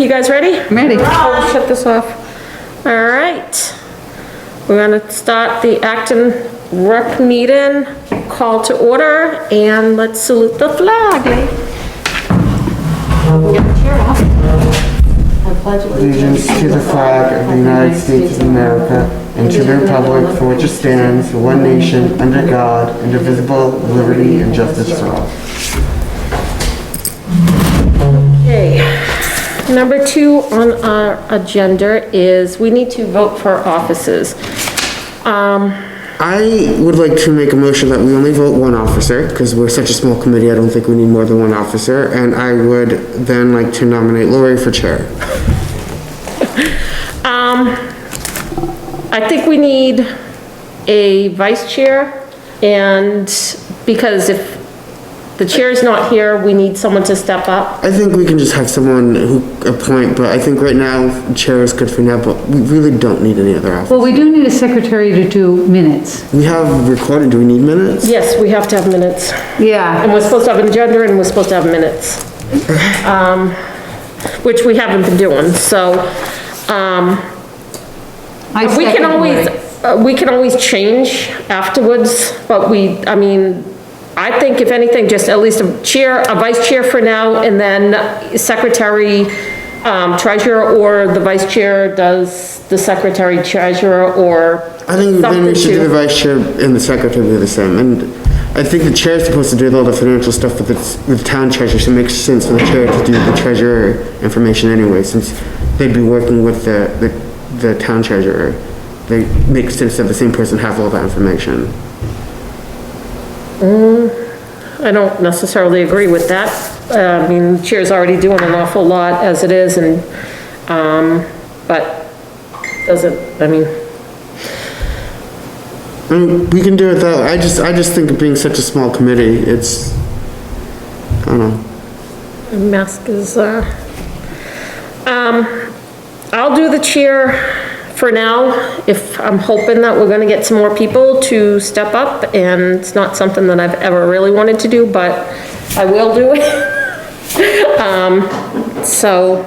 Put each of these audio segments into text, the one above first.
guys ready? I'm ready. I'll shut this off. All right. We're gonna start the Acton Rec meeting, call to order, and let's salute the flag. Get the chair off. I pledge Allegiance to the flag of the United States of America and to the republic for which it stands, one nation, under God, indivisible, with liberty and justice for all. Okay. Number 2 on our agenda is we need to vote for offices. I would like to make a motion that we only vote one officer, because we're such a small committee, I don't think we need more than one officer, and I would then like to nominate Lori for chair. I think we need a vice chair, and because if the chair is not here, we need someone to step up. I think we can just have someone who appoint, but I think right now, chair is good for now, but we really don't need any other officer. Well, we do need a secretary to do minutes. We have recorded, do we need minutes? Yes, we have to have minutes. Yeah. And we're supposed to have an agenda and we're supposed to have minutes. Which we haven't been doing, so, we can always change afterwards, but I think if anything, just at least a vice chair for now, and then secretary, treasurer, or the vice chair does the secretary treasurer, or I think then we should do the something vice chair and the secretary do the same, and I think the chair is supposed to do all the financial stuff with the town treasurer, so it makes sense for the chair to do the treasurer information anyway, since they'd be working with the town treasurer. They make sense to have the same person have all that information. I don't necessarily agree with that. The chair's already doing an awful lot as it is, and, but we can do it though, I just think of being such a small committee, it's, I don't know. mask is, I'll do the chair for now, if I'm hoping that we're gonna get some more people to step up, and it's not something that I've ever really wanted to do, but I will do it. So,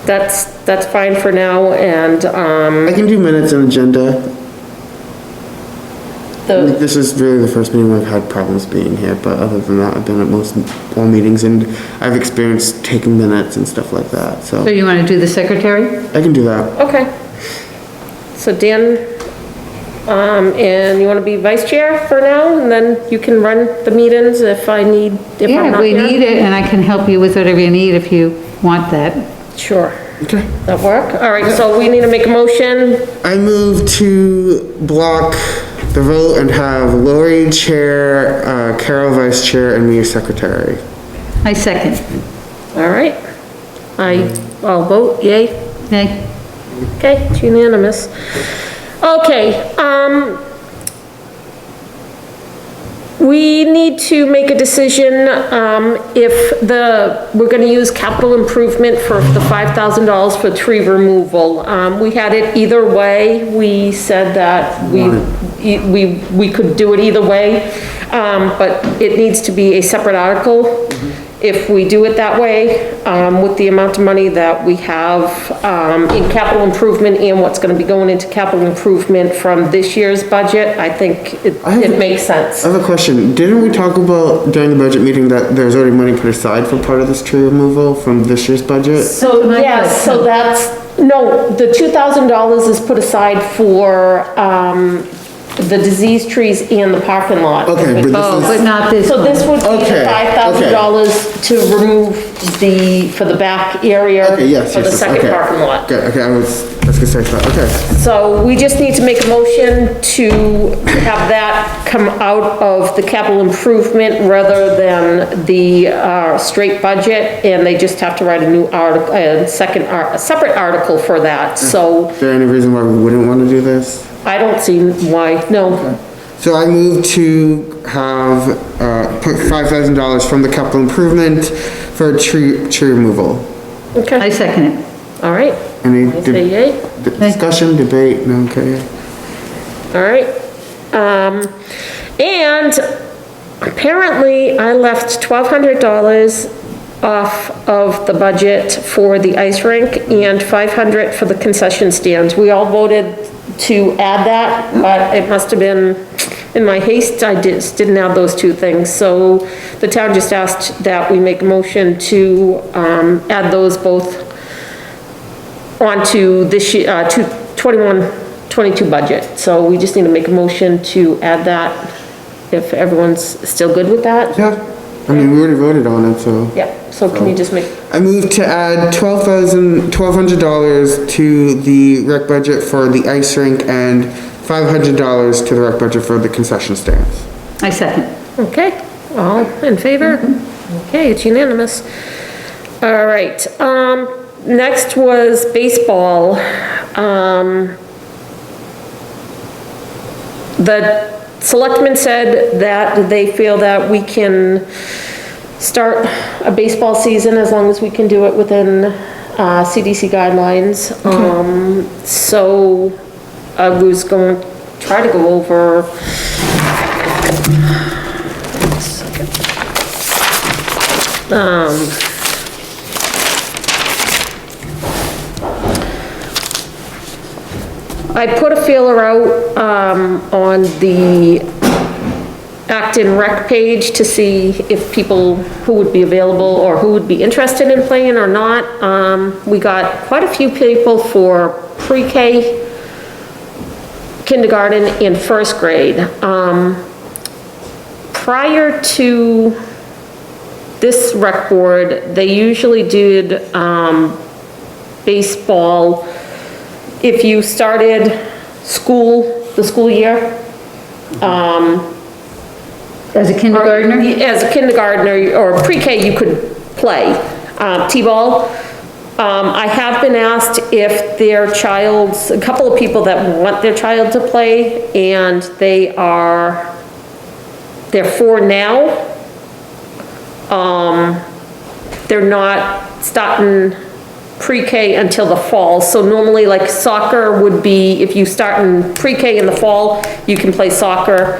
that's fine for now, and, I can do minutes and agenda. This is really the first meeting where I've had problems being here, but other than that, I've been at all meetings, and I've experienced taking minutes and stuff like that, So you want to do the secretary? I can do that. okay. So Dan, and you wanna be vice chair for now, and then you can run the meetings if I'm Yeah, if not we here? need it, and I can help you with whatever you need if you want that. Sure. Okay. That work? All right, so we need to make a motion. I move to block the vote and have Lori chair, Carol vice chair, and me as secretary. I second. All right. I'll vote yay. Okay. Okay, it's unanimous. Okay, we need to make a decision, if we're gonna use capital improvement for the $5,000 for tree removal. We had it either way. We said that we could do it either way, but it needs to be a separate article. If we do it that way, with the amount of money that we have, in capital improvement and what's gonna be going into capital improvement from this year's budget, I think it makes sense. I have a question. Didn't we talk about during the budget meeting that there's already money put aside for part of this tree removal from this year's budget? So, yes, so no, the $2,000 is put aside for, the diseased trees and the parking lot. Okay, but Oh, but not this So one. this would be Okay, the $5,000 to remove for the back area. Okay, yes, For the yes, second okay. parking lot. Good, okay, let's get started with that, okay. So we just need to make a motion to have that come out of the capital improvement rather than the, straight budget, and they just have to write a new article, a separate article for that, so Is there any reason why we wouldn't want to do this? I don't see why, no. So I move to have, put $5,000 from the capital improvement for tree removal. I Okay, second it. all right. Any I say yay. discussion, debate, no, okay. All right. And apparently I left $1,200 off of the budget for the ice rink and 500 for the concession stands. We all voted to add that, but it must have been, in my haste, I didn't add those two things. So the town just asked that we make a motion to, add those both onto this year, 21-22 budget. So we just need to make a motion to add that, if everyone's still good with that. Yeah, I mean, we already voted on it, so. Yeah, so can you just make, I move to add $1,200 to the rec budget for the ice rink and $500 to the rec budget for the concession stands. I second. okay, all in favor? Okay, it's unanimous. All right, next was baseball. The selectmen said that they feel that we can start a baseball season as long as we can do it within CDC guidelines. So I was going to try to go over. I put a feeler out on the Acton Rec page to see if people who would be available or who would be interested in playing or not. We got quite a few people for pre-K, kindergarten, and first grade. Prior to this rec board, they usually did baseball if you started the school year. As a kindergartner? As a kindergartner or pre-K, you could play T-ball. I have been asked if a couple of people that want their child to play, and they're 4 now. They're not starting pre-K until the fall. So normally, like soccer would be, if you start in pre-K in the fall, you can play soccer.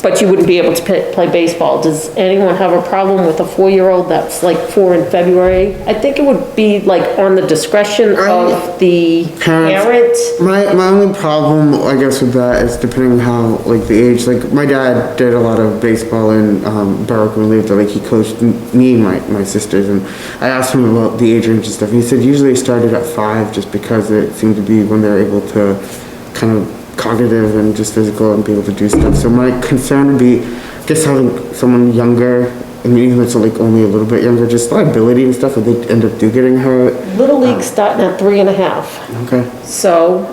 But you wouldn't be able to play baseball. Does anyone have a problem with a 4-year-old that's like 4 in February? I think it would be like on the discretion of the parents. My only problem, I guess, with that is depending how, like, the age, like, my dad did a lot of baseball in Berwick when we lived there. Like, he coached me and my sisters, and I asked him about the age range and stuff, and he said usually they started at 5 just because it seemed to be when they're able to kind of cognitive and just physical and be able to do stuff. So my concern would be just having someone younger, I mean, even if it's like only a little bit younger, just liability and stuff, if they end up getting hurt. Little League starting at 3.5. Okay. So,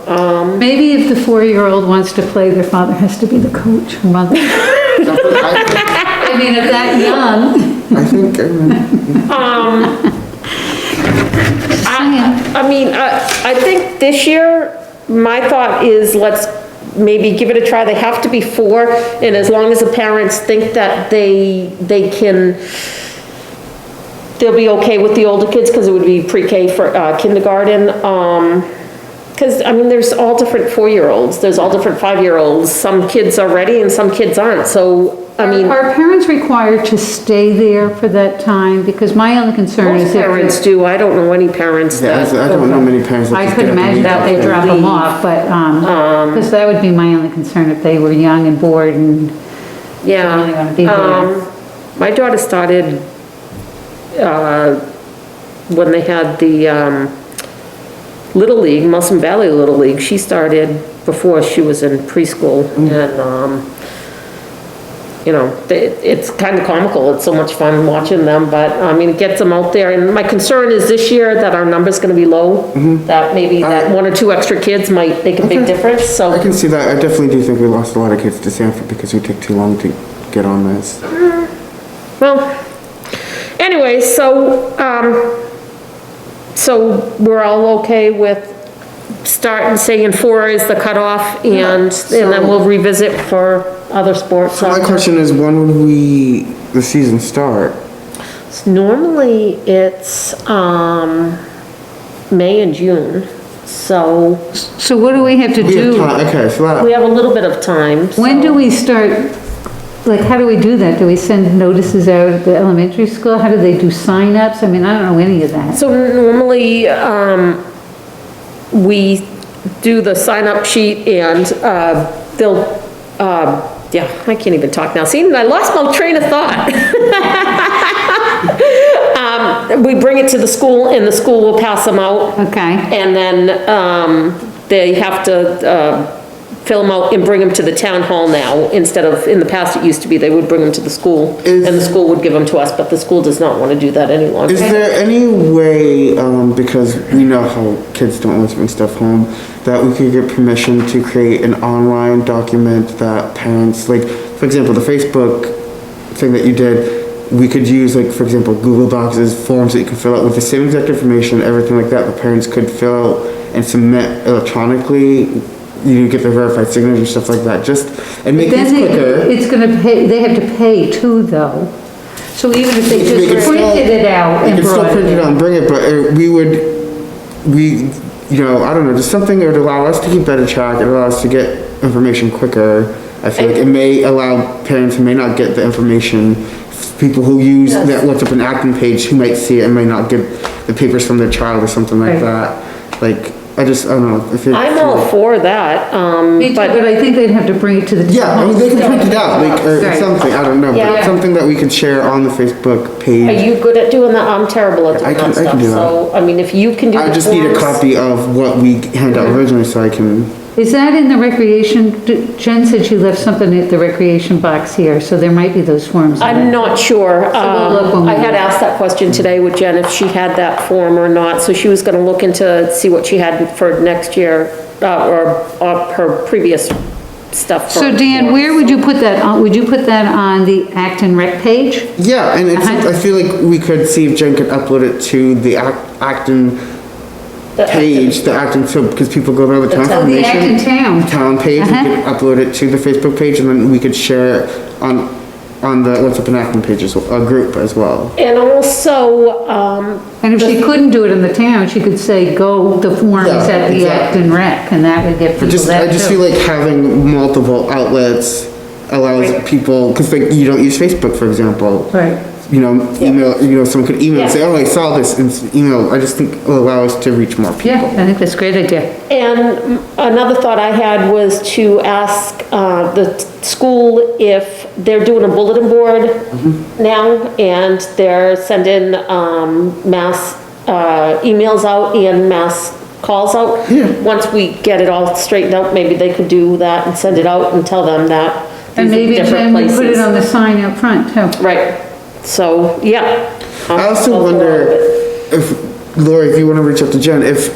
Maybe if the 4-year-old wants to play, their father has to be the coach or mother. I mean, at that young. I think, I think this year, my thought is let's maybe give it a try. They have to be 4, and as long as the parents think that they'll be okay with the older kids, because it would be pre-K for kindergarten. Because, I mean, there's all different 4-year-olds, there's all different 5-year-olds. Some kids are ready and some kids aren't, so, I mean. Are parents required to stay there for that time? Because my only concern is Most if. parents do, I don't know any parents yeah, that. I don't know many parents that I just could get up and imagine leave that they after. drop them off, but, because that would be my only concern if they were young and bored and Yeah. really want to be there. My daughter started, when they had the, Little League, Musson Valley Little League, she started before she was in preschool, and, you know, it's kind of comical, it's so much fun watching them, but, I mean, it gets them out there, and my concern is this year that our number's gonna be low, that maybe that 1 or 2 extra kids might make a big difference, so. I can see that. I definitely do think we lost a lot of kids to Sanford because we took too long to get on this. Well, anyway, so we're all okay with starting saying 4 is the cutoff, and then we'll revisit for other sports. So my question is, when would the season start? Normally, it's, May and June, so So what do we have to We have do? time, okay, so we that, have a little bit of time. When so- do we start like, how do we do that? Do we send notices out at the elementary school? How do they do sign-ups? I mean, I don't know any of that. So normally, we do the sign-up sheet and, they'll, yeah, I can't even talk now. See, I lost my train of thought. We bring it to the school and the school will pass them out. Okay. And then, they have to, fill them out and bring them to the town hall now, instead of, in the past, it used to be they would bring them to the school, and the school would give them to us, but the school does not want to do that any longer. Is there any way, because we know how kids don't always bring stuff home, that we could get permission to create an online document that parents, like, for example, the Facebook thing that you did, we could use, like, for example, Google Docs as forms that you can fill out with the same exact information, everything like that, the parents could fill out and submit electronically. You get the verified signature, stuff like that, just, and make things quicker. It's gonna pay, they have to pay too, though. So even if they just printed it out and They could still brought print it it out in. and bring it, but you know, I don't know, just something that would allow us to keep better track, it allows us to get information quicker. I feel like it may allow parents who may not get the information, people who use that What's Up in Acton page who might see it and may not get the papers from their child or something like that. Like, I don't know. I'm all for that, Me too, but but I think they'd have to bring it to the. Yeah, I mean, they can print it out, like, or Right. something, I don't know, Yeah. but something that we could share on the Facebook are page. you good at doing that? I'm terrible at I doing can- that I can stuff, do that. so, I mean, if you can do the I just need a forms- copy of what we handed out originally so I can, Is that in the recreation? Jen said she left something at the recreation box here, so there might be those forms. in I'm there. not sure. we'll look when we I had get it. asked that question today with Jen, if she had that form or not, so she was gonna look into, see what she had for next year, or her previous stuff. So Dan, where would you put that on? Would you put that on the Acton Rec page? yeah, and it's, I feel like we could see if Jen could upload it to the Acton page, the Acton, so, because people go there all the time. Oh, the Acton information. Town. Town page, we Uh-huh. could upload it to the Facebook page, and then we could share it on the What's Up in Acton page as well, a group as well. And also, And if she couldn't do it in the town, she could say, go, the forms Yeah, at the exactly. Acton Rec, and that would get But people I that just feel too. like having multiple outlets allows people, because like, you don't use Facebook, for example. Right. You know, email, someone could email and say, oh, I saw this, and email, I just think it will allow us to reach more people. Yeah, I think that's a great idea. and another thought I had was to ask, the school if they're doing a bulletin board now, and they're sending, mass, emails out and mass calls out. Yeah. Once we get it all straightened out, maybe they could do that and send it out and tell them that And these are maybe different Jen would put it places. on the sign out front too. Right, so, yeah. I also I'll go wonder along with it. if, Lori, if you wanna reach out to Jen, if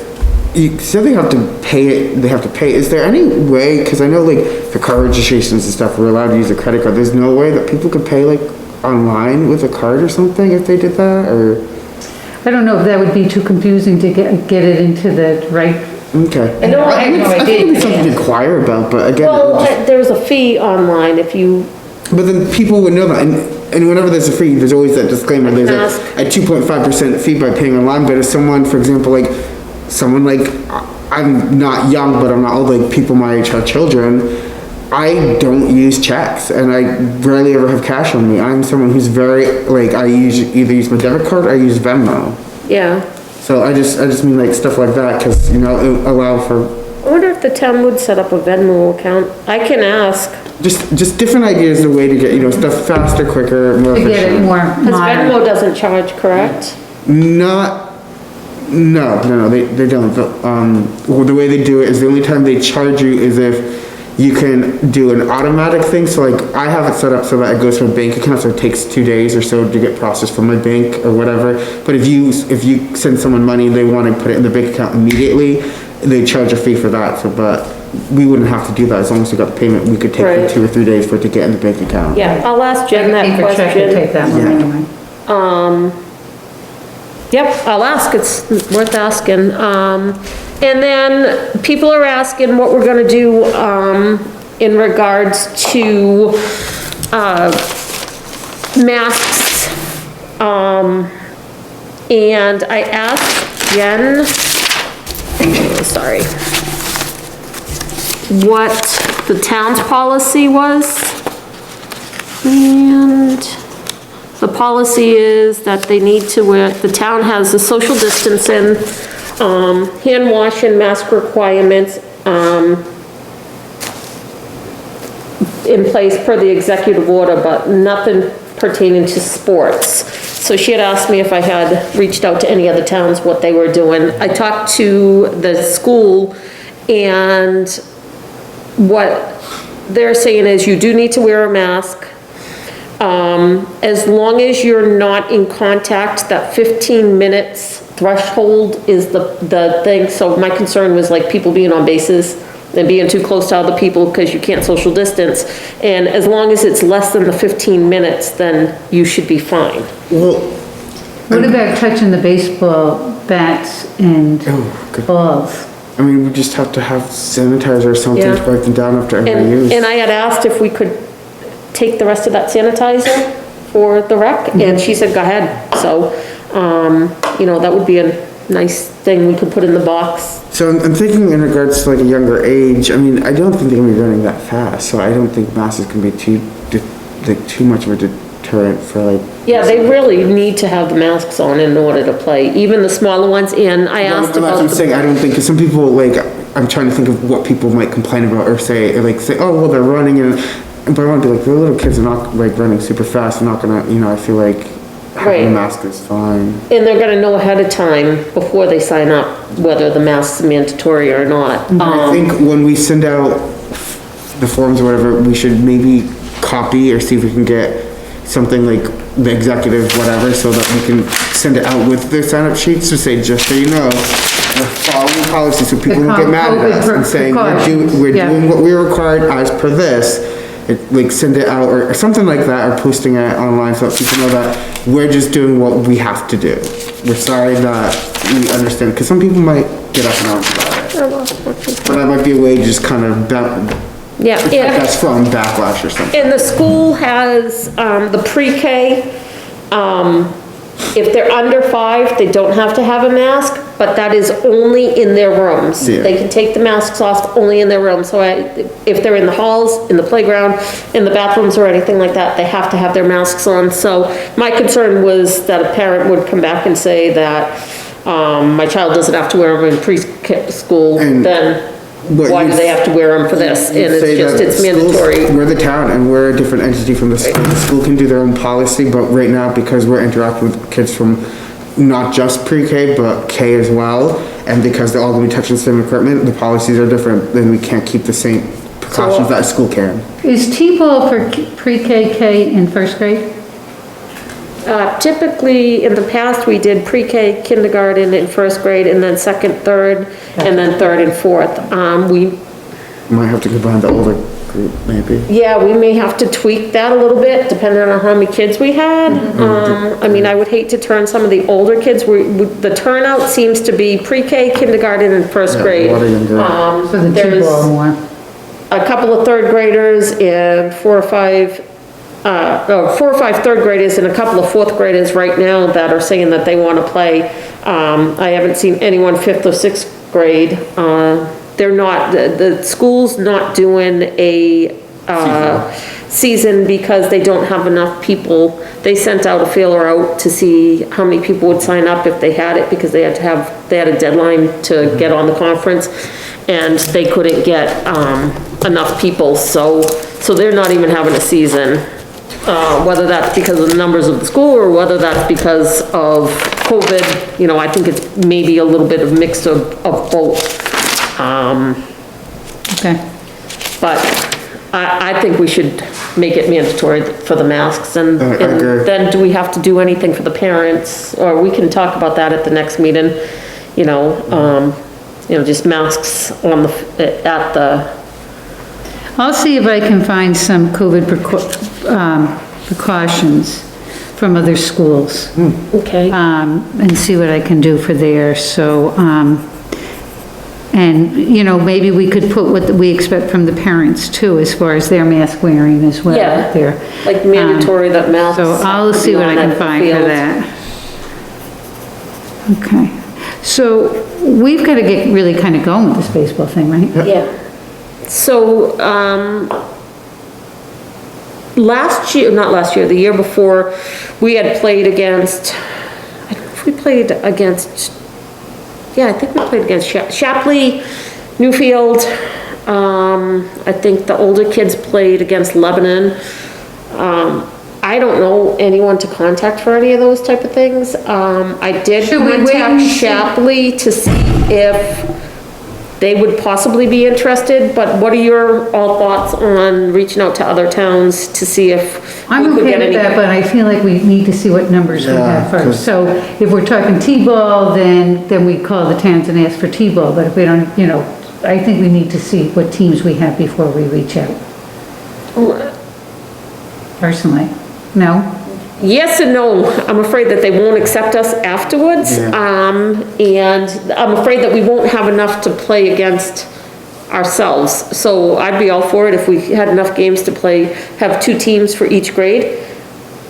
you said they have to pay it, is there any way, cause I know like for car registrations and stuff, we're allowed to use a credit card, there's no way that people could pay like online with a card or something if they did that, or? I don't know if that would be too confusing to get it into the right, Okay. I know, I have no I think idea. it'd be something to inquire about, but again, it would well, just- there's a fee online if you, but then people would know that, and whenever there's a fee, there's always that disclaimer, there's Ask. a 2.5% fee by paying online, but if someone, for example, like, I'm not young, but I'm not old, like, people my age have children, I don't use checks, and I rarely ever have cash on me, I'm someone who's very, like, I either use my debit card or I use Venmo, yeah. so I just mean like stuff like that, cause, it would allow for, I wonder if the town would set up a Venmo account. I can ask, just different ideas, the way to get, stuff faster, quicker, more to efficient. get it more because modern. Venmo doesn't charge, correct? No, they don't. Well, the way they do it is the only time they charge you is if you can do an automatic thing. So like I have it set up so that it goes from a bank account, so it takes 2 days or so to get processed from my bank or whatever. But if you send someone money and they want to put it in the bank account immediately, they charge a fee for that. So, but we wouldn't have to do that as long as we got the payment. We could take Right. 2 or 3 days for it to get in the bank account. Yeah, I'll ask Jen that Paper check would take question. that one Yeah. anyway. Yep, I'll ask, it's worth asking. And then people are asking what we're gonna do, in regards to, masks. And I asked Jen, sorry, what the town's policy was And the policy is that they need to wear, the town has the social distancing, hand wash and mask requirements, in place per the executive order, but nothing pertaining to sports. So she had asked me if I had reached out to any other towns, what they were doing. I talked to the school, and what they're saying is you do need to wear a mask. As long as you're not in contact, that 15 minutes threshold is the thing. So my concern was like people being on bases and being too close to other people because you can't social distance. And as long as it's less than the 15 minutes, then you should be fine. Well, What about touching the baseball bats and good. balls? I mean, we just have to have sanitizer or something Yeah. to wipe them down after every use. And I had asked if we could take the rest of that sanitizer for the rec, and she said, go ahead. So, that would be a nice thing we could put in the box. So I'm thinking in regards to like a younger age, I mean, I don't think they're gonna be running that fast, so I don't think masks can be too much of a deterrent for like. Yeah, they really need to have the masks on in order to play, even the smaller ones, and I asked That's what about I'm saying, I don't think, 'cause some people, like, I'm trying to think of what people might complain about or say, oh, well, they're running but I want to be like, the little kids are not like running super fast, they're not gonna, I feel like having a Right. mask is fine. And they're gonna know ahead of time, before they sign up, whether the mask's mandatory or not. I think when we send out the forms or whatever, we should maybe copy or see if we can get something like the executive, whatever, so that we can send it out with the sign-up sheets to say, just so you know, we're following policy, so people don't get mad at us and saying, we're doing what we're required as per this. Like send it out or something like that, or posting it online so that people know that we're just doing what we have to do. We're sorry that we understand, because some people might get up and out about it. But that might be a way to just kind of Yeah, that's from backlash or something. and the school has, the pre-K, if they're under 5, they don't have to have a mask, but that is only in their rooms. Yeah. They can take the masks off only in their rooms, so if they're in the halls, in the playground, in the bathrooms or anything like that, they have to have their masks on. So my concern was that a parent would come back and say that, my child doesn't have to wear them in preschool, then why do they have to wear them for this? And it's mandatory. We're the town and we're a different entity from the school. The school can do their own policy, but right now, because we're interacting with kids from not just pre-K, but K as well, and because they're all gonna be touching the same equipment, the policies are different, then we can't keep the same precautions that a school can. Is T-ball for pre-K, K in first grade? Typically, in the past, we did pre-K, kindergarten, and first grade, and then second, third, and then third and fourth. We Might have to combine the older group, maybe. Yeah, we may have to tweak that a little bit, depending on how many kids we had. I mean, I would hate to turn some of the older kids, the turnout seems to be pre-K, kindergarten, and first Yeah, grade. a lot of younger. For the There's T-ball more? a couple of third graders and 4 or 5 third graders and a couple of fourth graders right now that are saying that they want to play. I haven't seen anyone 5th or 6th grade. They're not, the school's not doing a season because they don't have enough people. They sent out a feeler out to see how many people would sign up if they had it, because they had a deadline to get on the conference, and they couldn't get enough people, so they're not even having a season. Whether that's because of the numbers of the school or whether that's because of COVID, I think it's maybe a little bit of mix of both. Okay. But I think we should make it mandatory for the masks, and I agree. then do we have to do anything for the parents? Or we can talk about that at the next meeting, just masks at the, I'll see if I can find some COVID precautions from other schools, okay. and see what I can do for there, so, and, maybe we could put what we expect from the parents too, as far as their mask wearing as well out there. Like mandatory that masks. So I'll have to see be what I on can at the find for field. that. Okay, so we've got to get really kind of going with this baseball thing, right? Yeah. So, last year, not last year, the year before, we had played against, I don't know if we played against, yeah, I think we played against Shapley, Newfield. I think the older kids played against Lebanon. I don't know anyone to contact for any of those type of things. I did Should we wait contact and see? Shapley to see if they would possibly be interested, but what are your all thoughts on reaching out to other towns to see if I'm we could okay get with any? that, but I feel like we need to see what numbers we Yeah, have first. 'cause- So if we're talking T-ball, then we call the towns and ask for T-ball, but if we don't, I think we need to see what teams we have before we reach out, personally. No? Yes and no. I'm afraid that they won't accept us afterwards. Yeah. And I'm afraid that we won't have enough to play against ourselves. So I'd be all for it if we had enough games to play, have 2 teams for each grade.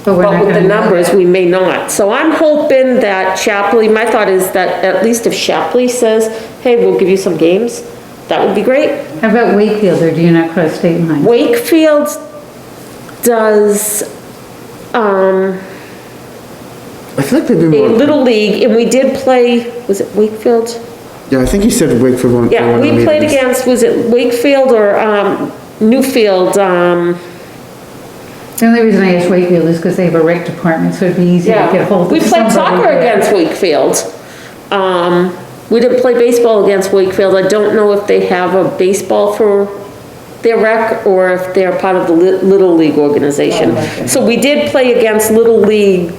But we're not But with the gonna know numbers, that. we may not. So I'm hoping that Shapley, my thought is that at least if Shapley says, hey, we'll give you some games, that would be great. How about Wakefield, or do you not cross state lines? Wakefield does, I feel like they've been a more. little league, and we did play, was it Wakefield? Yeah, I think you said Wakefield won. Yeah, won the we played meetings. against, was it Wakefield or, Newfield, The only reason I asked Wakefield is because they have a rec department, so it'd be easy to get yeah. hold of We somebody. played soccer there. against Wakefield. We didn't play baseball against Wakefield. I don't know if they have a baseball for their rec or if they're part of the Little League organization. So we did play against Little League,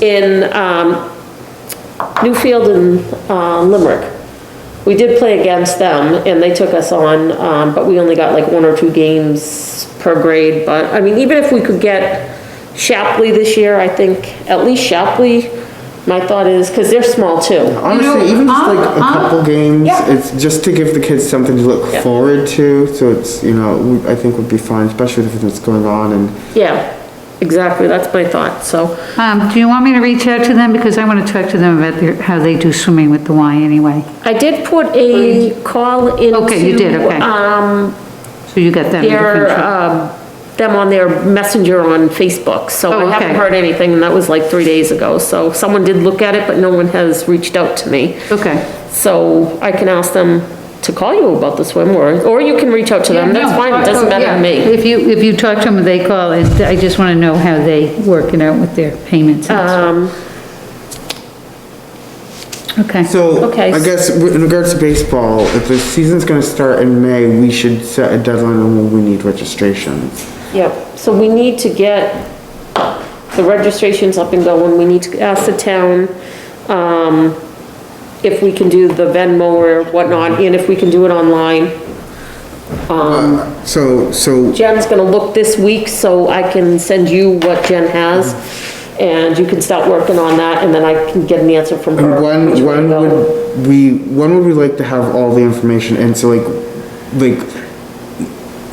in, Newfield and, Limerick. We did play against them and they took us on, but we only got like 1 or 2 games per grade. But I mean, even if we could get Shapley this year, I think at least Shapley, my thought is, because they're small too. Honestly, even just like a couple games, Yeah. it's just to give the kids something to look Yeah. forward to. So it's, I think would be fine, especially with everything that's going on and. Yeah, exactly, that's my thought, so. Do you want me to reach out to them? Because I want to talk to them about how they do swimming with the Y anyway. I did put a call into. Okay, you did, okay. So you got that in Their, different. them on their messenger on Facebook, so Oh, I haven't okay. heard anything, and that was like 3 days ago. So someone did look at it, but no one has reached out to me. Okay. So I can ask them to call you about the swim, or you can reach out to them, that's Yeah, no, fine, it doesn't matter yeah. to me. If you talk to them, and they call, and I just want to know how they work it out with their payments. and stuff. Okay. So, Okay. I guess in regards to baseball, if the season's gonna start in May, we should set a deadline on when we need registrations. Yep, so we need to get the registrations up and going, we need to ask the town, if we can do the Venmo or whatnot, and if we can do it online. So, Jen's gonna look this week, so I can send you what Jen has, and you can start working on that, and then I can get an answer from her. when which way to go. when would we like to have all the information in? So like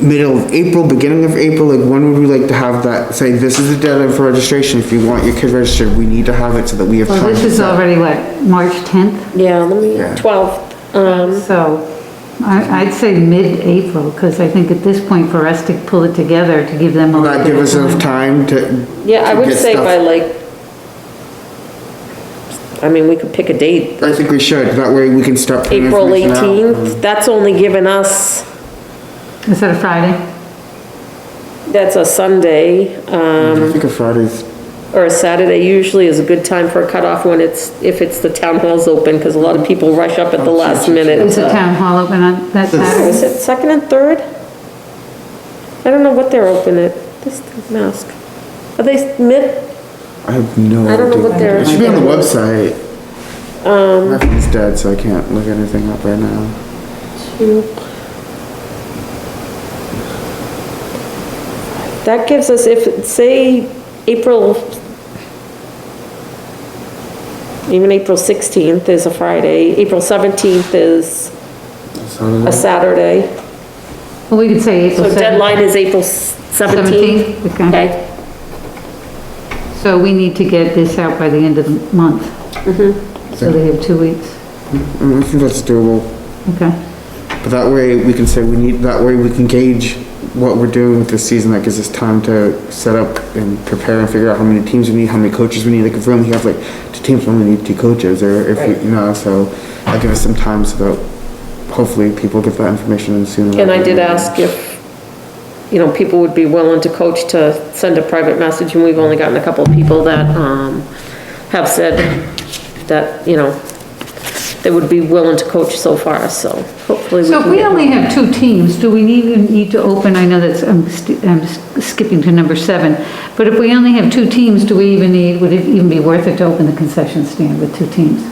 middle of April, beginning of April, like when would we like to have that, say, this is the deadline for registration, if you want your kid registered, we need to have it so that we have time. Well, this to is set- already what, March 10th? Yeah, let me, Yeah. 12th, So I'd say mid-April, because I think at this point for us to pull it together, to give them a Will little that bit give of us enough time. time to? yeah, I to would get say stuff- by like, I mean, we could pick a date, I think we should, that way we can start putting April information out. 18th, that's only giving us, Is that a Friday? that's a Sunday, I think a Friday's, or a Saturday usually is a good time for a cutoff when if it's the town hall's open, because a lot of people rush up at the last minute. Is the town hall open on that Is Saturday? it second and third? I don't know what they're open at, this mask. Are they mid? I have no idea. I don't know what they're- It should be on the website. My phone's dead, so I can't look anything up right now. That gives us, if, say, April, even April 16th is a Friday, April 17th is a Saturday. Well, we could say April So 7th. deadline is April 17th. 17th, okay. Okay, So we need to get this out by the end of the month. So they have 2 weeks. I think that's doable, Okay. but that way we can say that way we can gauge what we're doing with this season, that gives us time to set up and prepare and figure out how many teams we need, how many coaches we need. Like if we only have like 2 teams, we only need 2 coaches, or if we, you know, so that'll give us some time so that hopefully people get that information in sooner. And I did ask if, you know, people would be willing to coach to send a private message, and we've only gotten a couple of people that, have said that, you know, they would be willing to coach so far, so hopefully we can So if we get only more. have 2 teams, do we need to open, I know that's, I'm skipping to number 7, but if we only have 2 teams, do we even need, would it even be worth it to open the concession stand with 2 teams?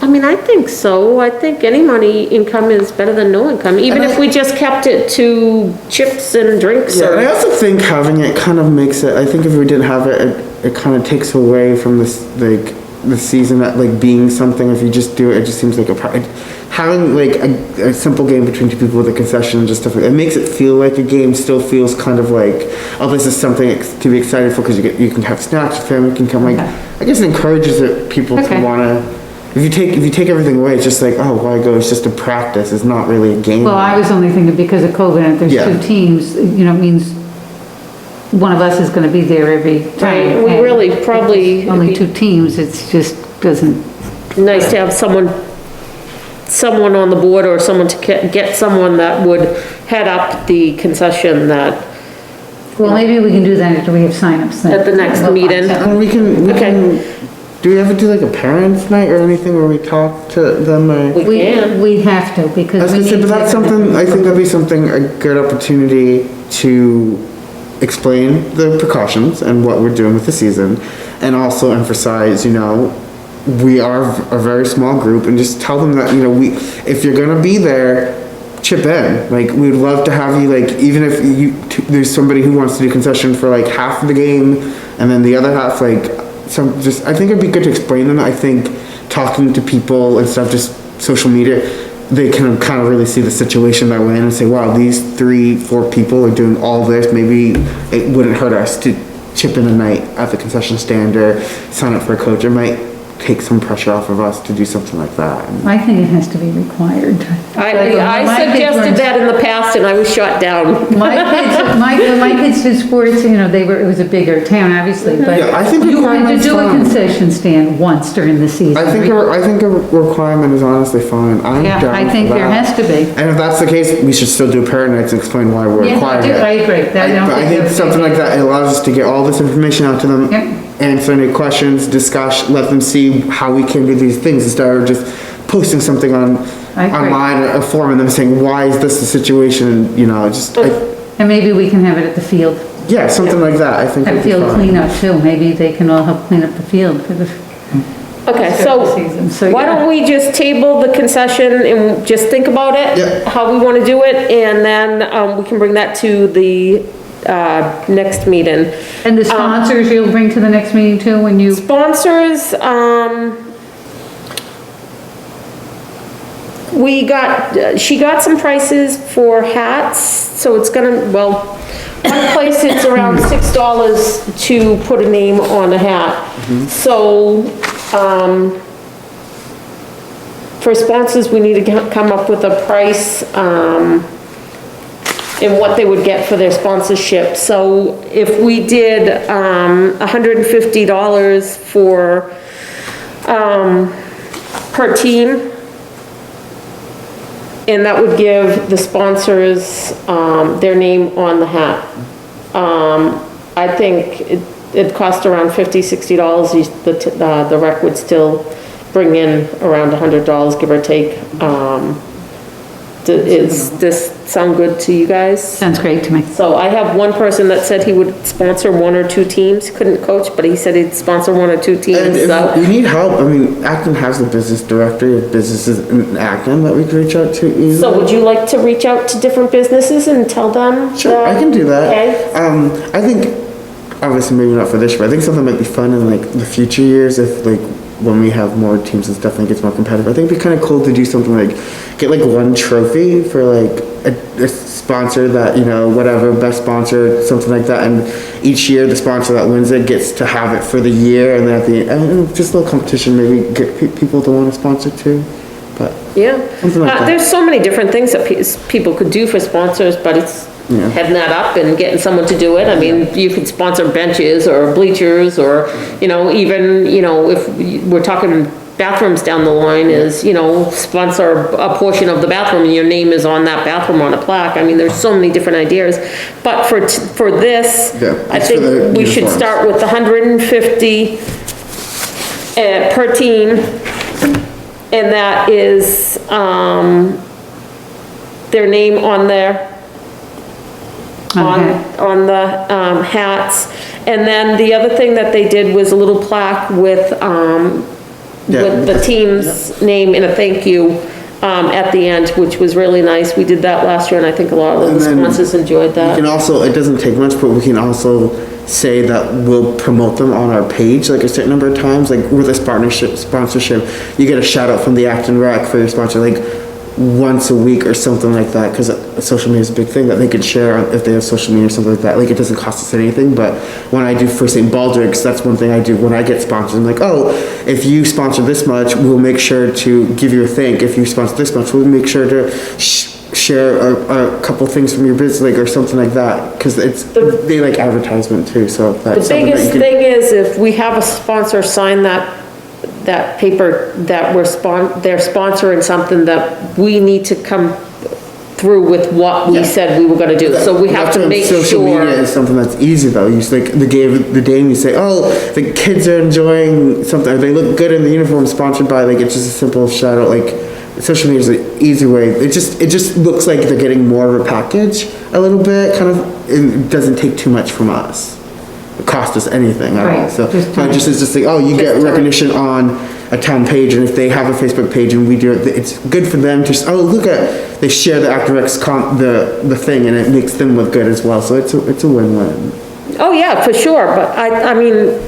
I mean, I think so. I think any money income is better than no income, even if we just kept it to chips and drinks. Yeah, Or, and I also think having it kind of makes it, I think if we didn't have it, it kind of takes away from this, like, the season, that like being something. If you just do it, it just seems like having like a simple game between 2 people with a concession and just stuff like that, it makes it feel like a game, still feels kind of like, oh, this is something to be excited for, because you can have snacks, family can come, like, I guess it encourages people to wanna, if you take everything away, it's just like, oh, why go, it's just a practice, it's not really a game. Well, I was only thinking because of COVID, if there's Yeah. 2 teams, you know, it means one of us is gonna be there every time. Right, we and really probably- Only 2 teams, it's just doesn't, nice to have someone on the board, or someone to get someone that would head up the concession that, well, maybe we can do that after we have signups then. At the next We'll find meeting. something. And we can, Okay. do we ever do like a parents' night or anything where we talk to them, or? we can. We have to, I because was we gonna say, need but to. that's something, I think that'd be something, a good opportunity to explain the precautions and what we're doing with the season, and also emphasize, you know, we are a very small group, and just tell them that, you know, if you're gonna be there, chip in. Like, we'd love to have you, like, even if there's somebody who wants to do concession for like half of the game, and then the other half, like, I think it'd be good to explain them. I think talking to people and stuff, just social media, they can kind of really see the situation that we're in and say, wow, these 3-4 people are doing all this. Maybe it wouldn't hurt us to chip in a night at the concession stand or sign up for a coach. It might take some pressure off of us to do something like that. I think it has to be required. I suggested that in the past, and I was shot down. My kids did sports, you know, it was a bigger town, obviously, but Yeah, I think you had to requirement's do a fine. concession stand once during the season. I think a requirement is honestly fine. I'm Yeah, down I for think there that. has to be. And if that's the case, we should still do parent nights and explain why we're Yeah, requiring I it. agree. That- I don't But I think that's- something like that, it allows us to get all this information out to them. Yep. Answer any questions, discuss, let them see how we can do these things, instead of just posting something I agree. online or a forum and them saying, why is this the situation? You know, just, And maybe we can have it at the field. yeah, something like that, I think Have would be field fine. cleanup too. Maybe they can all help clean up the field for the Okay, start of the so season. So, why yeah. don't we just table the concession and just think about it? Yeah. How we want to do it, and then, we can bring that to the, next meeting. And the sponsors you'll bring to the next meeting too, when you, Sponsors, she got some prices for hats, so it's gonna, well, one place it's around $6 to put a name on a hat. So, for sponsors, we need to come up with a price, and what they would get for their sponsorship. So if we did, $150 for, per team, and that would give the sponsors, their name on the hat. I think it'd cost around $50, $60. The rec would still bring in around $100, give or take. Does this sound good to you guys? sounds great to me. So I have one person that said he would sponsor 1 or 2 teams, couldn't coach, but he said he'd sponsor 1 or 2 And teams, if so. we need help, I mean, Acton has a business director of businesses in Acton that we could reach out to easily. So would you like to reach out to different businesses and tell them? Sure, I can do that. Okay. I think, obviously maybe not for this year, but I think something might be fun in like the future years, if like, when we have more teams and stuff and it gets more competitive. I think it'd be kind of cool to do something like, get like one trophy for like a sponsor that, you know, whatever, best sponsor, something like that. And each year the sponsor that wins it gets to have it for the year, and then at the end, just a little competition, maybe get people to want to sponsor too. But Yeah. Something like that. There's so many different things that people could do for sponsors, but it's, heading that up and getting someone to do it. I mean, you could sponsor benches or bleachers or, even, if we're talking bathrooms down the line is, sponsor a portion of the bathroom and your name is on that bathroom on a plaque. I mean, there's so many different ideas. But for this, I it's for the think we should uniforms. start with 150 per team. And that is, their name on there. On the hats. And then the other thing that they did was a little plaque with the team's name and a thank you at the end, which was really nice. We did that last year, and I think a lot of the sponsors enjoyed We that. can also, it doesn't take much, but we can also say that we'll promote them on our page like a certain number of times, like with a sponsorship, you get a shout out from the Acton Rec for your sponsor, like once a week or something like that, because social media is a big thing that they could share if they have social media or something like that. Like, it doesn't cost us anything, but when I do for St. Baldrick's, that's one thing I do when I get sponsored. I'm like, oh, if you sponsor this much, we'll make sure to give you a thank. If you sponsor this much, we'll make sure to share a couple things from your business, like, or something like that, because they like advertisement too, so that's The biggest thing is if we have a sponsor sign that paper that they're sponsoring something that we need to come through with what we said we were gonna do. So we have to make sure. Social media is something that's easy though. You like the day you say, oh, the kids are enjoying something, or they look good in the uniform sponsored by, like, it's just a simple shout out. Like, social media is an easy way. It just looks like they're getting more of a package a little bit, kind of. It doesn't take too much from us. Cost us anything at all. So it's just like, oh, you get recognition on a town page, and if they have a Facebook page and we do it, it's good for them to, oh, look at, they share the Acton Rec's the thing, and it makes them look good as well. So it's a win-win. Oh, yeah, for sure, but I mean,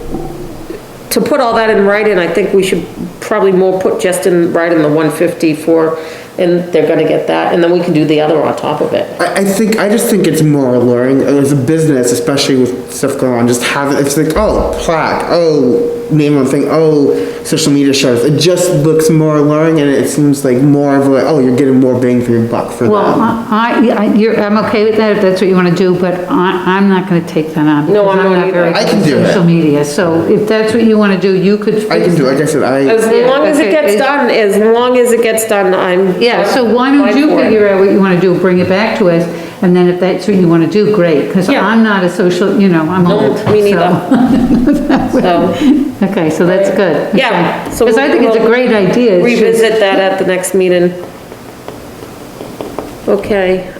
to put all that in writing, I think we should probably more put just in writing the 150 for, and they're gonna get that, and then we can do the other on top of it. I just think it's more alluring as a business, especially with stuff going on, just have it, it's like, oh, plaque, oh, name on thing, oh, social media shares. It just looks more alluring, and it seems like more of a, oh, you're getting more bang for your buck for Well, that. I'm okay with that if that's what you want to do, but I'm not going to take that on. No, because I'm not not very either. I can good do with it. social media, so if that's what you want to do, you could. I can do it, like I said, As long as it gets done, Yeah, so why don't you figure out what you want to do, bring it back to us, and then if that's what you want to do, great, because Yeah. I'm not a social, I'm old. me neither. So, Okay, so that's good. Yeah, so Because I think it's a we'll great idea. It's just- revisit that at the next meeting. Okay,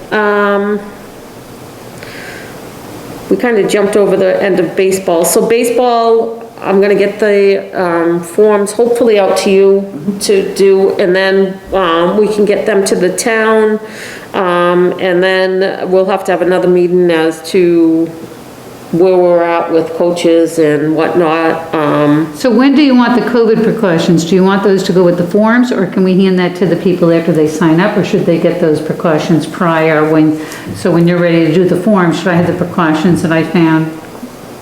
we kind of jumped over the end of baseball. So baseball, I'm gonna get the, forms hopefully out to you to do, and then, we can get them to the town. And then we'll have to have another meeting as to where we're at with coaches and whatnot. So when do you want the COVID precautions? Do you want those to go with the forms, or can we hand that to the people after they sign up, or should they get those precautions prior so when you're ready to do the forms, should I have the precautions that I found,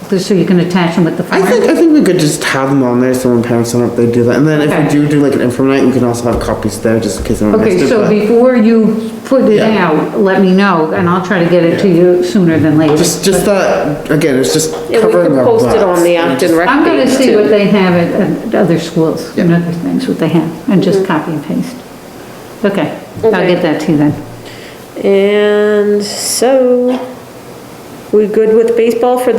just so you can attach them with the form? I think we could just have them on there, so when parents sign up, they do that. And then if Okay. we do like an info night, we can also have copies there, just in case they don't Okay, miss it. so but before you put it Yeah. out, let me know, and I'll try to get it to you sooner than later. Just that, again, it's just Yeah, we covering could our post it butts. on the Acton Rec I'm gonna page see what too. they have at other schools and other things, what they have, and just copy and paste. Okay, I'll Okay. get that to you then. And so, we good with baseball for at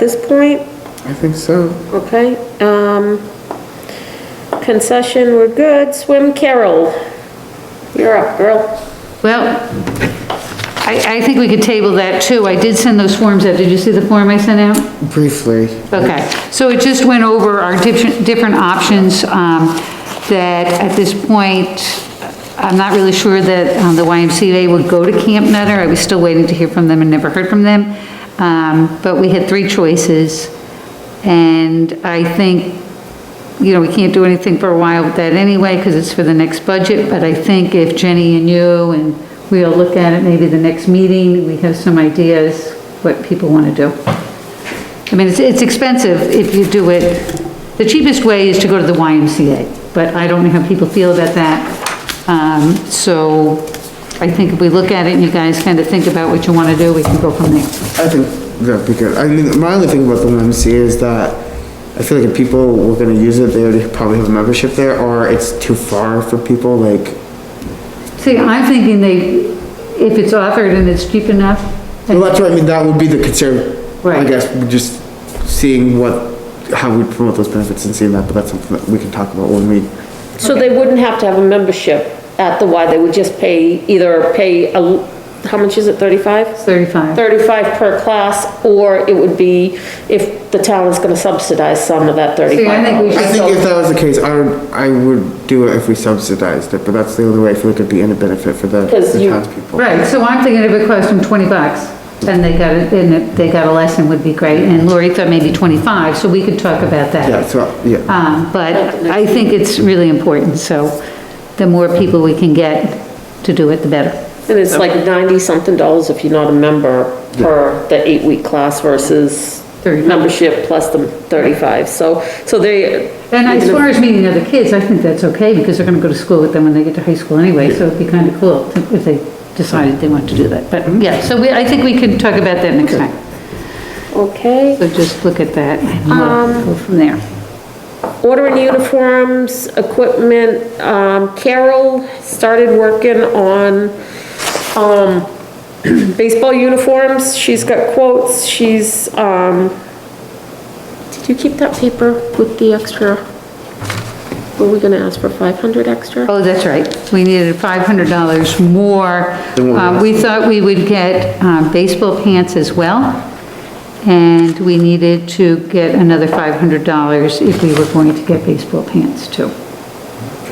this point? I think so. Okay, concession, we're good. Swim, Carol. You're up, girl. Well, I think we could table that too. I did send those forms out. Did you see the form I sent out? Briefly. Okay, so it just went over our different options, that at this point, I'm not really sure that the YMCA would go to Camp Nutter. I was still waiting to hear from them and never heard from them. But we had 3 choices, and I think, we can't do anything for a while with that anyway, because it's for the next budget, but I think if Jenny and you and we'll look at it maybe the next meeting, we have some ideas what people want to do. I mean, it's expensive if you do it. The cheapest way is to go to the YMCA, but I don't know how people feel about that. So I think if we look at it and you guys kind of think about what you want to do, we can go from there. I think that'd be good. I mean, my only thing about the YMCA is that I feel like if people were gonna use it, they already probably have a membership there, or it's too far for people, like, See, I'm thinking if it's offered and it's cheap enough. well, that's what I mean, that would be the concern. I Right. guess, just seeing how we promote those benefits and seeing that, but that's something that we can talk about when we, So they wouldn't have to have a membership at the Y, they would just pay how much is it, 35? 35. 35 per class, or it would be if the town is gonna subsidize some of that 35. See, I think we I should think if that was the case, I would do it if we subsidized it, but that's the only way I feel like it'd be any benefit for the 'Cause you- townspeople. Right, so I'm thinking if it cost them 20 bucks, and they got a lesson would be great, and Lori thought maybe 25, so we could talk about that. Yeah, so, yeah, But I think it's really important, so the more people we can get to do it, the better. And it's like 90-something dollars if you're not a member for the 8-week class versus 35. membership plus the 35, so they. And as far as meeting other kids, I think that's okay, because they're gonna go to school with them when they get to high school anyway, so it'd be kind of cool if they decided they want to do that. But, yeah, so I think we can talk about that next time. Okay. So just look at that, and we'll go from there. Ordering uniforms, equipment, Carol started working on, baseball uniforms, she's got quotes, did you keep that paper with the extra? Were we gonna ask for 500 extra? Oh, that's right. We needed $500 more. We thought we would get baseball pants as well, and we needed to get another $500 if we were going to get baseball pants too.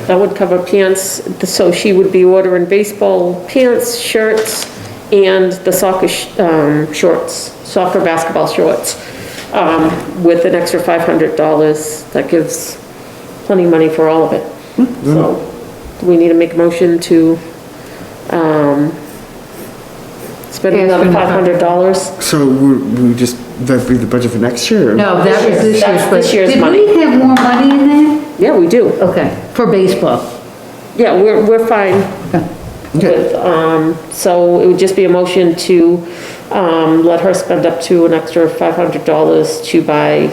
That would cover pants, so she would be ordering baseball pants, shirts, and the soccer shorts, soccer basketball shorts, with an extra $500. That gives plenty of money for all of it. So, do we need to make a motion to, spend another $500? so we just, that'd be the budget for next year? or- No, that was this That's year's budget. this year's money. Did we have more money in there? Yeah, we do. Okay, for baseball. Yeah, we're fine with, so it would just be a motion to, let her spend up to an extra $500 to buy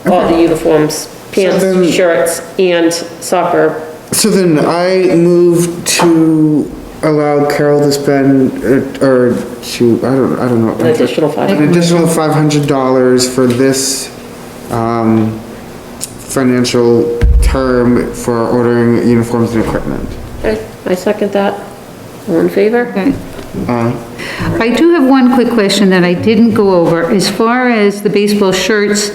all the uniforms, pants, then- shirts, and soccer. So then I move to allow Carol to spend, or to, I don't know. An additional An 500. additional $500 for this, financial term for ordering uniforms and equipment. Okay, I second that. All in favor? Okay. I do have one quick question that I didn't go over. As far as the baseball shirts,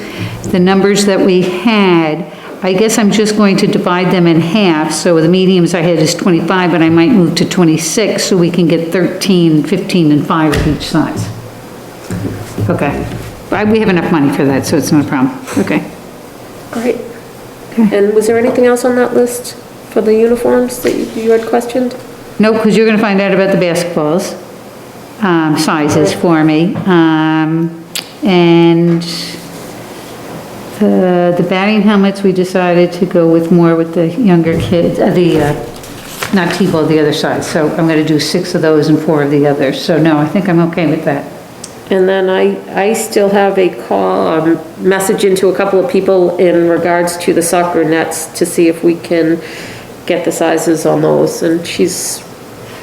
the numbers that we had, I guess I'm just going to divide them in half. So the mediums I had is 25, but I might move to 26 so we can get 13, 15, and 5 of each size. Okay. We have enough money for that, so it's not a problem. Okay. Great. Okay. And was there anything else on that list for the uniforms that you had questioned? No, because you're gonna find out about the basketballs, sizes for me. And the batting helmets, we decided to go with more with the younger kids, not T-ball, the other side. So I'm gonna do 6 of those and 4 of the others. So no, I think I'm okay with that. And then I still have a message into a couple of people in regards to the soccer nets to see if we can get the sizes on those, and she's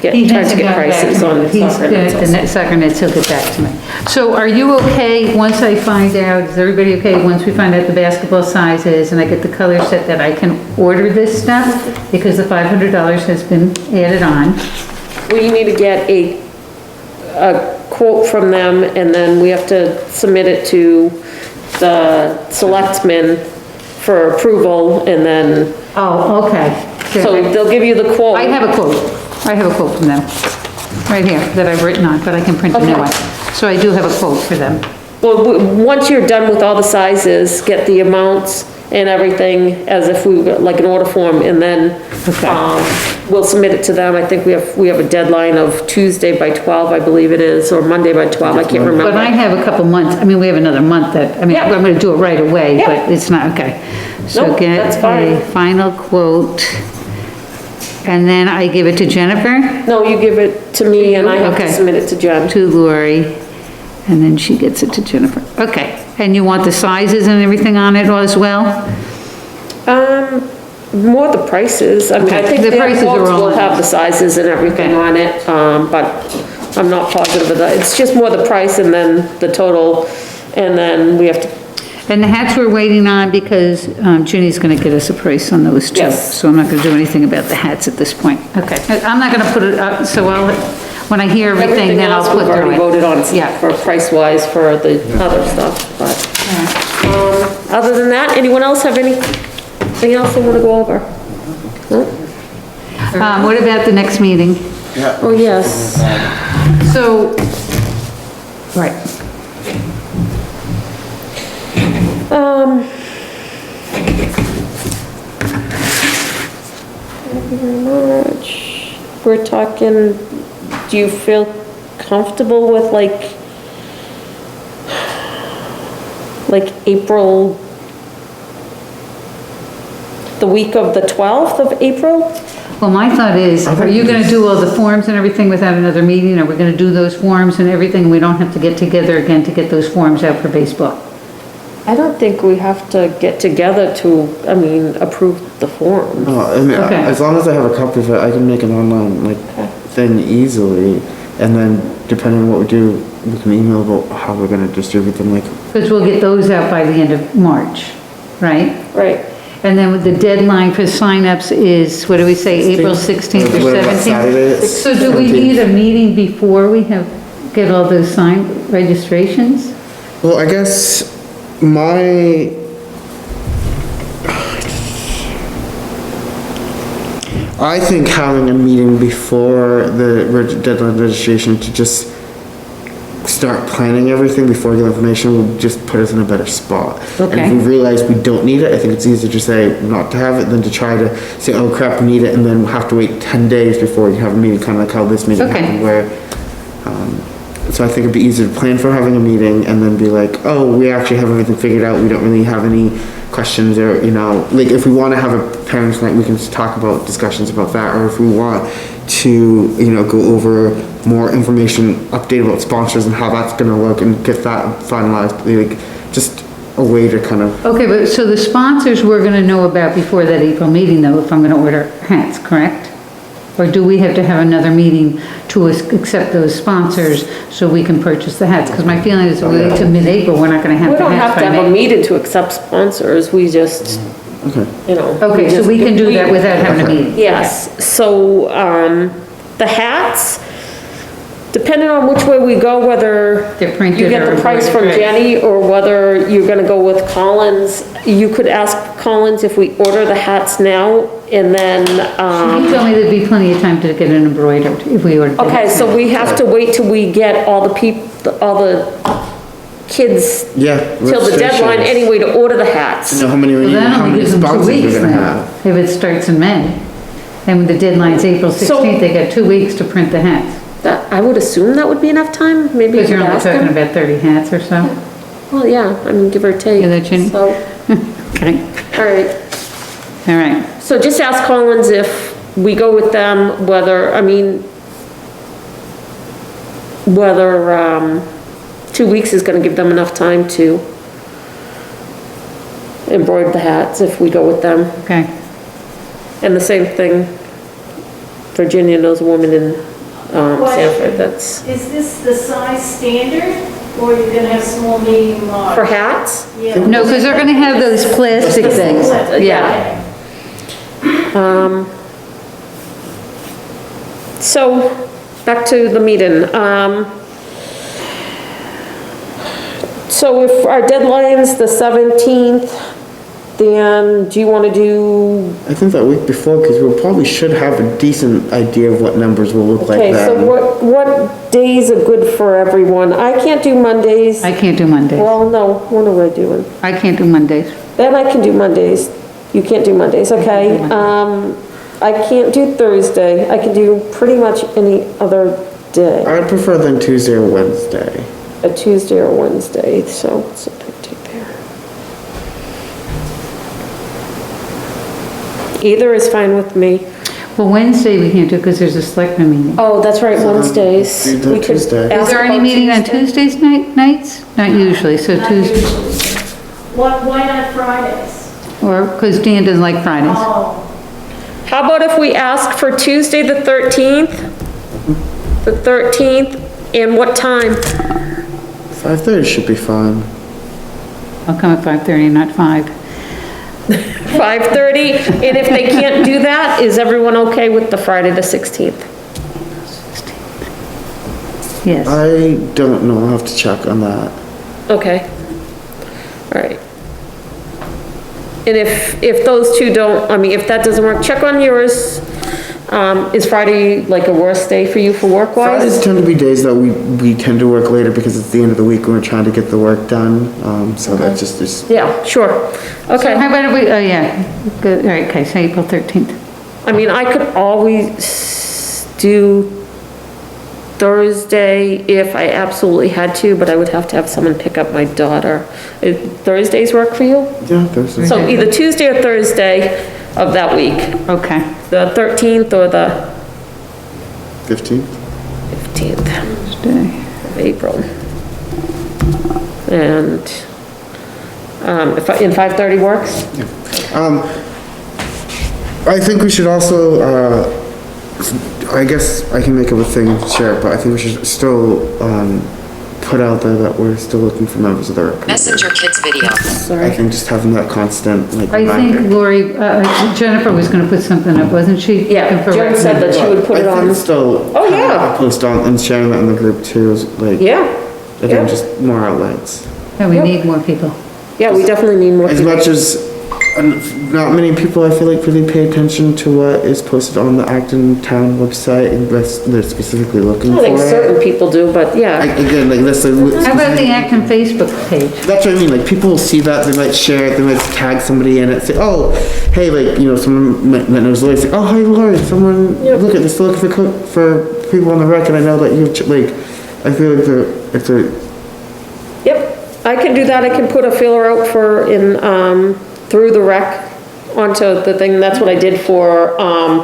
trying to get prices on soccer nets also. The soccer nets, he'll get back to me. So are you okay, once I find out, is everybody okay, once we find out the basketball sizes and I get the color set, that I can order this stuff? Because the $500 has been added on. We need to get a quote from them, and then we have to submit it to the selectmen for approval, and then, Oh, okay. so they'll give you the quote. I have a quote from them, right here, that I've written on, but I can print a new Okay. one. So I do have a quote for them. Well, once you're done with all the sizes, get the amounts and everything as if we were like an order form, and then, we'll submit it to them. I think we have a deadline of Tuesday by 12, I believe it is, or Monday by 12, I can't remember. But I have a couple months, I mean, we have another month that, I mean, Yeah. I'm gonna do it right away, Yeah. but it's not, okay. So Nope, that's get fine. a final quote and then I give it to Jennifer, No, you give it to me and I have to Okay. submit it to Jen. to Lori, and then she gets it to Jennifer. Okay, and you want the sizes and everything on it as well? More the prices. I mean, I Okay, think the the prices are quotes all will on have it. the sizes and everything Okay. on it, but I'm not positive of that. It's just more the price and then the total, and then we have to, And the hats we're waiting on because Ginny's gonna get us a price on those too. Yes. So I'm not gonna do anything about the hats at this point. Okay, I'm not gonna put it up, so when I hear everything, everything then I'll else put we've through already it. voted on Yeah. for price-wise for the other stuff, but, other than that, anyone else have anything else they want to go over? No? What about the next meeting? Oh, yes. So, right, March, we're talking, do you feel comfortable with like April, the week of the 12th of April? well, my thought is, are you gonna do all the forms and everything without another meeting? Are we gonna do those forms and everything? We don't have to get together again to get those forms out for baseball? I don't think we have to get together to, I mean, approve the form. No, I mean, Okay. as long as I have a copy of it, I can make an online, thing easily, and then depending on what we do, we can email about how we're gonna distribute them, Because we'll get those out by the end of March, right? Right. And then with the deadline for signups is, what do we say, April 16th or What about 17th? Saturday? So do we need a meeting before we get all those signed registrations? Well, I guess I think having a meeting before the deadline registration to just start planning everything before we get information will just put us in a better spot. And Okay. if we realize we don't need it, I think it's easier to say not to have it than to try to say, oh crap, we need it, and then we'll have to wait 10 days before you have a meeting, kind of like how this meeting Okay. happened, where, so I think it'd be easier to plan for having a meeting and then be like, oh, we actually have everything figured out, we don't really have any questions, or, like, if we wanna have a parents' night, we can just talk about discussions about that, or if we want to, go over more information, update about sponsors and how that's gonna look and get that finalized, like, just a way to kind of, Okay, but so the sponsors we're gonna know about before that April meeting though, if I'm gonna order hats, correct? Or do we have to have another meeting to accept those sponsors so we can purchase the hats? Because my feeling is we wait to mid-April, we're not gonna have We the don't hats have to by have a May. meeting to accept sponsors, we just, Okay, so we can do that without having a meeting? Yes, so, the hats, depending on which way we go, whether They're printed you get or the price from embroidered. Jenny or whether you're gonna go with Collins, you could ask Collins if we order the hats now and then, He told me there'd be plenty of time to get it embroidered if we ordered the okay, hats so now. we have to wait till we get all the kids yeah. till the deadline registrations. anyway to order the hats. Know how many, Well, that how only many gives them 2 sponsors weeks we're gonna then, have. if it starts in May. And the deadline's April So- 16th, they got 2 weeks to print the hats. That, I would assume that would be enough time, maybe you Because could you're only ask talking him. about 30 hats or so. Well, yeah, I mean, give or take. Yeah, that shouldn't- So, Okay, all right. all right. So just ask Collins if we go with them, whether, I mean, whether, 2 weeks is gonna give them enough time to embroider the hats if we go with them. Okay. And the same thing, Virginia knows a woman in, Sanford, that's, Is this the size standard, or you're gonna have small, medium, large? for hats? Yeah. No, because they're gonna have those plastic things, yeah. So, back to the meeting. So if our deadline's the 17th, then do you want to do, I think that week before, because we probably should have a decent idea of what numbers will look like okay, so then. what days are good for everyone? I can't do Mondays. I can't do Mondays. Well, no, what am I doing? I can't do Mondays. Then I can do Mondays. You can't do Mondays, okay? I can't do Thursday. I can do pretty much any other day, I'd prefer than Tuesday or Wednesday. a Tuesday or Wednesday, so it's a big take there. Either is fine with me. Well, Wednesday we can't do because there's a selectmen meeting. Oh, that's right, Wednesdays. do that We could Tuesday. Is ask there any about meeting on Tuesday. Tuesdays nights? Not usually, so Not Tuesday, usually. Why not Fridays? or, because Dan doesn't like Fridays. Oh, How about if we ask for Tuesday, the 13th? The 13th, and what time? 5:30 should be fine. I'll come at 5:30, not 5. 5:30? And if they can't do that, is everyone okay with the Friday, the 16th? Yes. I don't know, I'll have to check on that. Okay. All right. And if those two don't, I mean, if that doesn't work, check on yours. Is Friday like a worse day for you for work-wise? Fridays tend to be days that we tend to work later because it's the end of the week and we're trying to get the work done. So that's just, Yeah, sure. So Okay. how about if we, oh yeah, good, all right, okay, so April 13th. I mean, I could always do Thursday if I absolutely had to, but I would have to have someone pick up my daughter. Thursdays work for you? yeah, Thursday. So either Tuesday or Thursday of that week, Okay. the 13th or the 15th. 15th Tuesday. of April. And, in 5:30 works? I think we should also, I guess I can make up a thing, share it, but I think we should still, put out there that we're still looking for members of the rec. Messenger Kids video. I Sorry. think just having that constant, like, I think reminder. Lori, Jennifer was gonna put something up, wasn't she? Yeah, Looking for Jen said that she would put it I think on. still. Oh, yeah. Post on and sharing that in the group too, is like. Yeah, Again, yeah. just more outlets. Yeah, we need more people. yeah, we definitely need more As people. much as, not many people I feel like really pay attention to what is posted on the Acton Town website and they're specifically looking I for think it. certain people do, but yeah. Again, like, that's like. How about the Acton Facebook page? That's what I mean, like, people will see that, they might share it, they might tag somebody in it, say, oh, hey, like, you know, someone that knows Lori, say, oh, hi, Lori, someone, Yep. look at this, looking for people on the rec, and I know that you, like, I feel like it's a, Yep, I can do that. I can put a feeler out through the rec onto the thing. That's what I did for,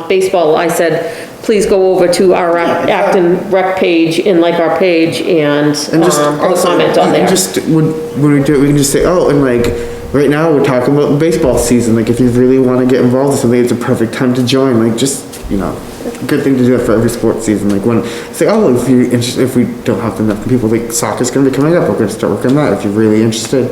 baseball. I said, please go over to our Acton rec page in like our page and, just put a also, comment on there. and just, when we do it, we can just say, oh, and like, right now, we're talking about the baseball season, like, if you really wanna get involved in something, it's a perfect time to join, like, just, you know, good thing to do that for every sports season, like, when, say, oh, if you're interested, if we don't have enough people, like, soccer's gonna be coming up, we're gonna start working on that, if you're really interested,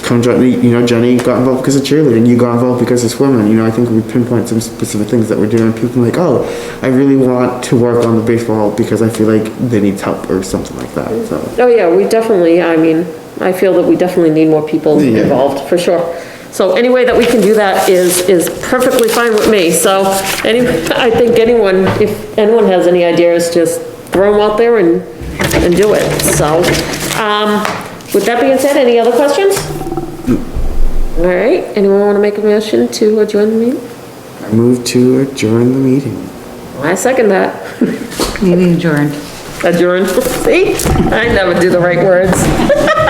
come join, you know, Jenny got involved because of cheerleading, you got involved because of swimming, you know, I think we pinpoint some specific things that we're doing, people are like, oh, I really want to work on the baseball because I feel like they need help or something like that, so. Oh, yeah, we definitely, I mean, I feel that we definitely need more people Yeah. involved, for sure. So any way that we can do that is perfectly fine with me. So I think anyone, if anyone has any ideas, just throw them out there and do it. So, with that being said, any other questions? All right, anyone want to make a motion to adjourn the meeting? I move to adjourn the meeting. I second that. Meeting adjourned. Adjourn. See, I never do the right words.